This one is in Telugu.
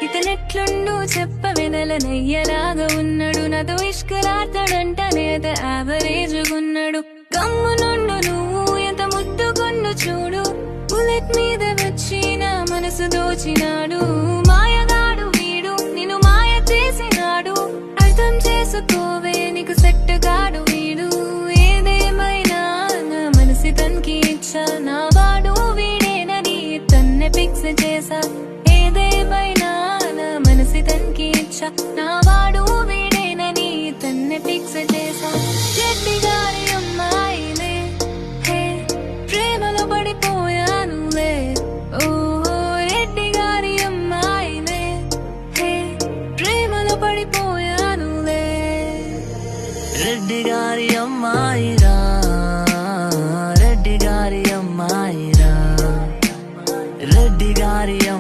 ఇతనెట్లుండు చెప్పవే నెలనయ్యలాగా ఉన్నాడు నాతో ఇష్కలాడతాడంట నేత యావరేజ్గున్నాడు గమ్మునుండు నువ్వు ఎంత ముద్దుకొన్ను చూడు బుల్లెట్ మీద వచ్చి నా మనసు దోచినాడు మాయగాడు వీడు నిన్ను మాయ చేసినాడు అర్థం చేసుకోవే నీకు సెట్టుగాడు వీడు ఏదేమైనా నా మనసి తనకి ఇచ్చా నా వాడు వీడేనని తన్నే ఫిక్స్ చేసా ఏదేమైనా నా మనసి తనకి ఇచ్చా నా వాడు వీడేనని తన్నే ఫిక్స్ చేసా చెట్టి గారి అమ్మాయిలే హే ప్రేమలో పడిపోయానులే ఓహో రెడ్డి గారి అమ్మాయిలే హే ప్రేమలో పడిపోయానులే రెడ్డి గారి అమ్మాయి